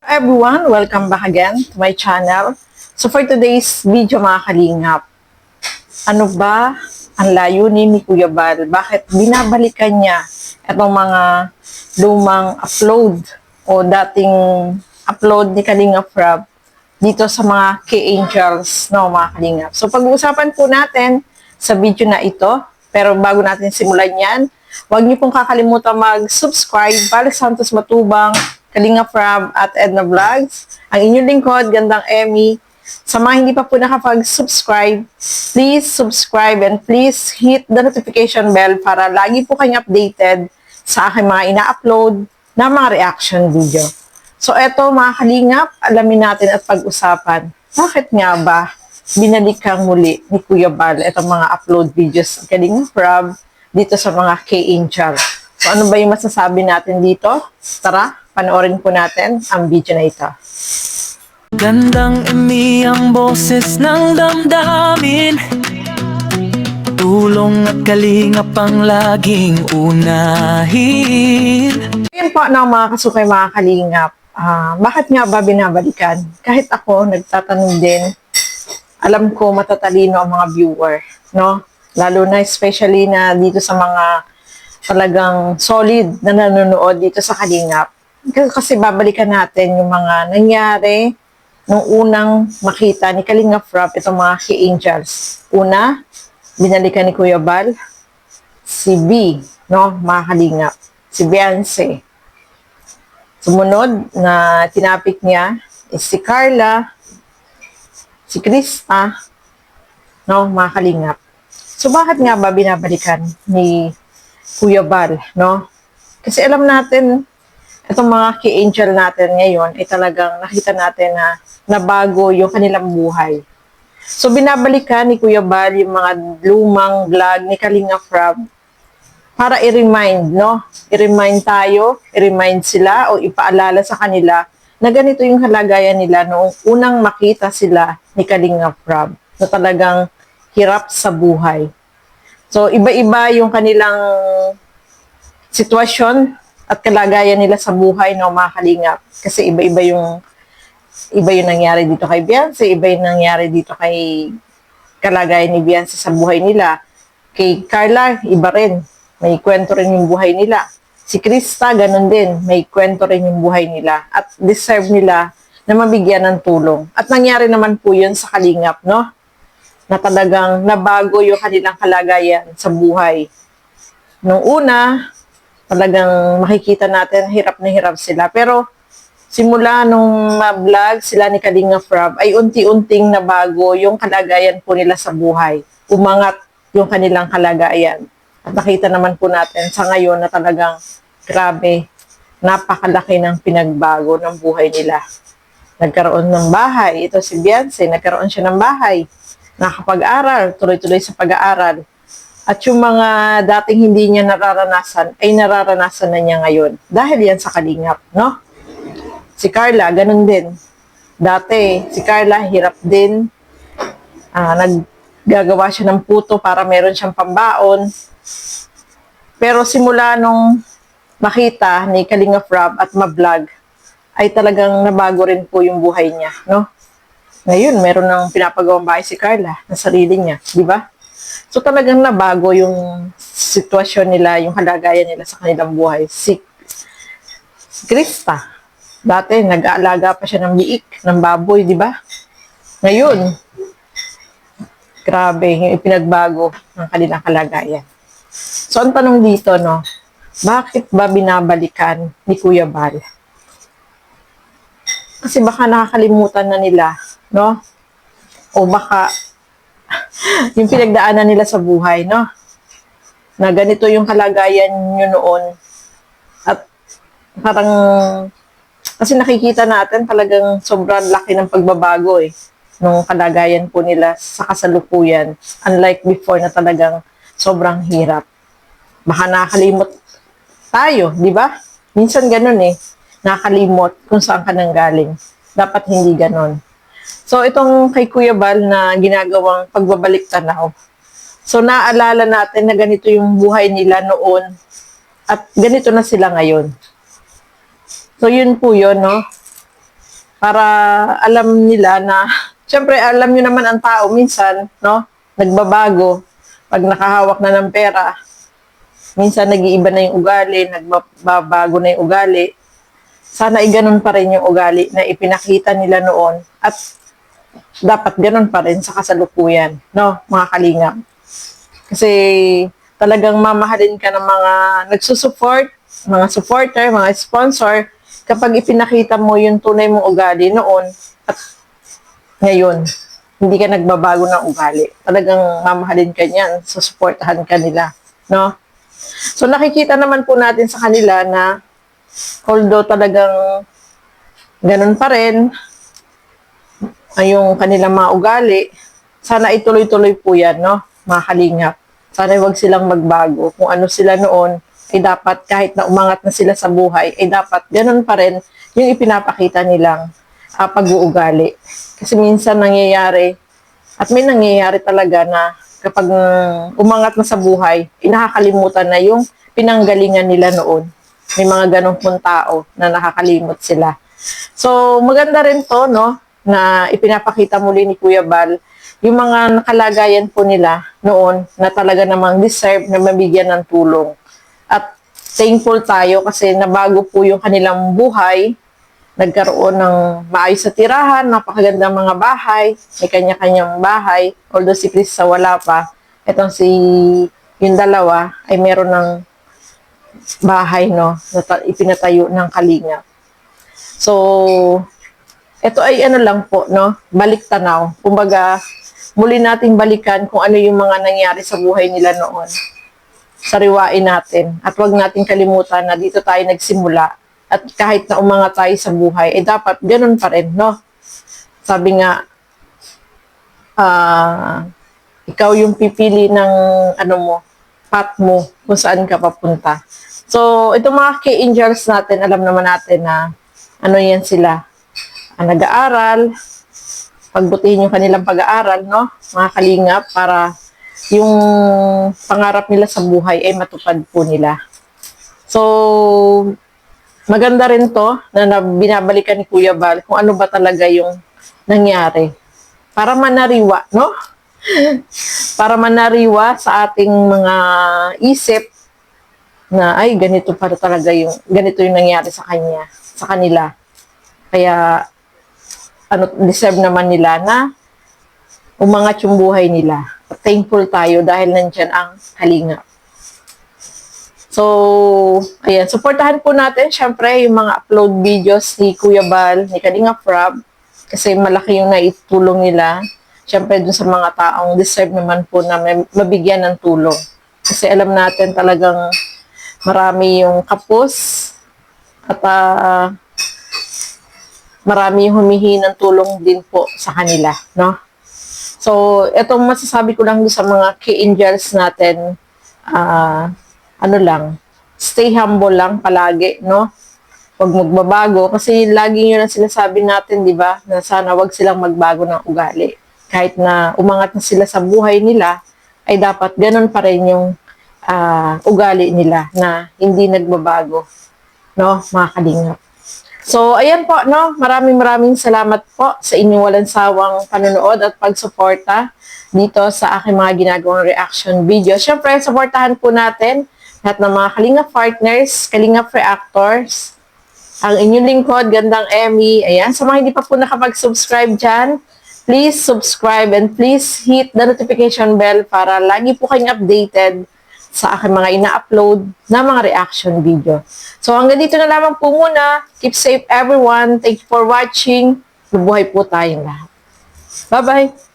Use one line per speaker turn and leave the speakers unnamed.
Everyone, welcome back again to my channel. So for today's video mga kalingap, ano ba ang layunin ni Kuya Bal? Bakit binabalikan niya itong mga lumang upload o dating upload ni Kalingap Rob dito sa mga K-Angels, no, mga kalingap. So pag-uusapan po natin sa video na ito, pero bago natin simulan yan, huwag niyo pong kakalimutan mag-subscribe, Bal Santos Matubang, Kalingap Rob at Edna Vlogs. Ang inyong lingkod, Gandang Emmy. Sa mga hindi pa po nakapag-subscribe, please subscribe and please hit the notification bell para lagi po kayong updated sa aking mga ina-upload na mga reaction video. So eto mga kalingap, alamin natin at pag-usapan. Bakit nga ba binalikan muli ni Kuya Bal itong mga upload videos ng Kalingap Rob dito sa mga K-Angel? So ano ba yung masasabi natin dito? Tara, panoorin po natin ang video na ito.
Gandang Emmy ang boses ng damdamin, tulong at kalingap ang laging unahin.
Ngayon po na mga kasukay mga kalingap, bakit nga ba binabalikan? Kahit ako, nagtatanong din, alam ko matatalino ang mga viewer, no? Lalo na especially na dito sa mga talagang solid na nanonood dito sa Kalingap. Kasi babalikan natin yung mga nangyari nung unang makita ni Kalingap Rob itong mga K-Angels. Una, binalikan ni Kuya Bal, si B, no? Mga Kalingap, si Beyonce. Sumunod na tinapik niya is si Carla, si Krista, no, mga kalingap. So, bakit nga ba binabalikan ni Kuya Bal, no? Kasi alam natin, itong mga K-Angel natin ngayon, ay talagang nakita natin na nabago yung kanilang buhay. So, binabalikan ni Kuya Bal yung mga lumang vlog ni Kalingap Rob para i-remind, no? I-remind tayo, i-remind sila o ipaalala sa kanila na ganito yung kalagayan nila noong unang makita sila ni Kalingap Rob na talagang hirap sa buhay. So, iba-iba yung kanilang sitwasyon at kalagayan nila sa buhay ng mga kalingap. Kasi iba yung nangyari dito kay Beyonce, iba yung nangyari dito kay kalagayan ni Beyonce sa buhay nila. Kay Carla, iba rin. May kwento rin yung buhay nila. Si Krista, ganun din. May kwento rin yung buhay nila. At deserve nila na mabigyan ng tulong. At nangyari naman po yun sa Kalingap, no? Na talagang nabago yung kanilang kalagayan sa buhay. Nung una, talagang makikita natin, hirap na hirap sila. Pero simula nung ma-vlog sila ni Kalingap Rob, ay unti-unting nabago yung kalagayan po nila sa buhay. Umangat yung kanilang kalagayan. At nakita naman po natin sa ngayon na talagang grabe, napakalaki ng pinagbago ng buhay nila. Nagkaroon ng bahay. Ito si Beyonce, nagkaroon siya ng bahay. Nakapag-aral, tuloy-tuloy sa pag-aaral. At yung mga dating hindi niya nararanasan, ay nararanasan na niya ngayon. Dahil yan sa Kalingap, no? Si Carla, ganun din. Dati, si Carla, hirap din. Naggagawa siya ng puto para meron siyang pambaon. Pero simula nung makita ni Kalingap Rob at ma-vlog, ay talagang nabago rin po yung buhay niya, no? Ngayon, meron ng pinapagawang bahay si Carla na sarili niya, di ba? So talagang nabago yung sitwasyon nila, yung kalagayan nila sa kanilang buhay. Si Krista, dati nag-aalaga pa siya ng biik, ng baboy, di ba? Ngayon, grabe yung ipinagbago ng kanilang kalagayan. So, ang tanong dito, no, bakit ba binabalikan ni Kuya Bal? Kasi baka nakakalimutan na nila, no? O baka yung pinagdaanan nila sa buhay, no? Na ganito yung kalagayan nyo noon. At parang, kasi nakikita natin talagang sobrang laki ng pagbabago eh. Nung kalagayan po nila sa kasalukuyan. Unlike before na talagang sobrang hirap. Baka nakakalimot tayo, di ba? Minsan ganun eh. Nakakalimot kung saan ka nang galing. Dapat hindi ganun. So, itong kay Kuya Bal na ginagawang pagbabalik tanaw. So, naalala natin na ganito yung buhay nila noon at ganito na sila ngayon. So, yun po yun, no? para alam nila na, syempre alam nyo naman ang tao minsan, no? Nagbabago. Pag nakahawak na ng pera, minsan nag-iiba na yung ugali, nagbabago na yung ugali. Sana ay ganun pa rin yung ugali na ipinakita nila noon at dapat ganun pa rin sa kasalukuyan, no, mga kalingap. Kasi talagang mamahalin ka ng mga nagsusupport, mga supporter, mga sponsor, kapag ipinakita mo yung tunay mong ugali noon at ngayon, hindi ka nagbabago ng ugali. Talagang mamahalin ka niyan, susuportahan ka nila, no? So nakikita naman po natin sa kanila na although talagang ganun pa rin yung kanilang mga ugali, sana ituloy-tuloy po yan, no? Mga kalingap. Sana wag silang magbago. Kung ano sila noon, ay dapat kahit na umangat na sila sa buhay, ay dapat ganun pa rin yung ipinapakita nilang pag-uugali. Kasi minsan nangyayari, at may nangyayari talaga na kapag umangat na sa buhay, nakakalimutan na yung pinanggalingan nila noon. May mga ganong pong tao na nakakalimot sila. So, maganda rin to, no, na ipinapakita muli ni Kuya Bal yung mga nakalagayan po nila noon na talaga namang deserve na mabigyan ng tulong. At thankful tayo kasi nabago po yung kanilang buhay, nagkaroon ng maayos sa tirahan, napakagandang mga bahay, may kanya-kanyang bahay, although si Krista wala pa, etong si yung dalawa ay meron ng bahay, no, na ipinatayo ng Kalingap. So, ito ay ano lang po, no, balik tanaw. Kumbaga, muli nating balikan kung ano yung mga nangyari sa buhay nila noon. Sariwain natin. At wag nating kalimutan na dito tayo nagsimula. At kahit na umangat tayo sa buhay, eh dapat ganun pa rin, no? Sabi nga, ikaw yung pipili ng ano mo, path mo, kung saan ka papunta. So, itong mga key angels natin, alam naman natin na ano yan sila, nag-aaral, pagbutihin yung kanilang pag-aaral, no? Mga kalingap, para yung pangarap nila sa buhay ay matupad po nila. So, maganda rin to na binabalikan ni Kuya Bal kung ano ba talaga yung nangyari. Para manariwa, no? Para manariwa sa ating mga isip na ay ganito para talaga ganito yung nangyari sa kanila. Kaya deserve naman nila na umangat yung buhay nila. Thankful tayo dahil nandyan ang Kalingap. So, ayan, supportahan po natin syempre yung mga upload videos ni Kuya Bal, ni Kalingap Rob, kasi malaki yung naitulong nila. Syempre dun sa mga taong deserve naman po na mabigyan ng tulong. Kasi alam natin talagang marami yung kapos at marami yung humihingi ng tulong din po sa kanila, no? So, itong masasabi ko lang sa mga key angels natin, ano lang, stay humble lang palagi, no? Huwag magbabago kasi lagi yun ang sinasabi natin, di ba? Na sana wag silang magbago ng ugali. Kahit na umangat na sila sa buhay nila, ay dapat ganun pa rin yung ugali nila na hindi nagbabago, no? Mga kalingap. So, ayan po, no? Maraming salamat po sa inyong walang sawang panonood at pagsuporta dito sa aking mga ginagawang reaction video. Siyempre, supportahan po natin lahat ng mga Kalingap partners, Kalingap reactors, ang inyong lingkod, Gandang Emmy. Ayan, sa mga hindi pa po nakapag-subscribe dyan, please subscribe and please hit the notification bell para lagi po kayong updated sa aking mga ina-upload na mga reaction video. So hanggang dito na lamang po muna. Keep safe everyone. Thank you for watching. Mabuhay po tayong lahat. Bye-bye!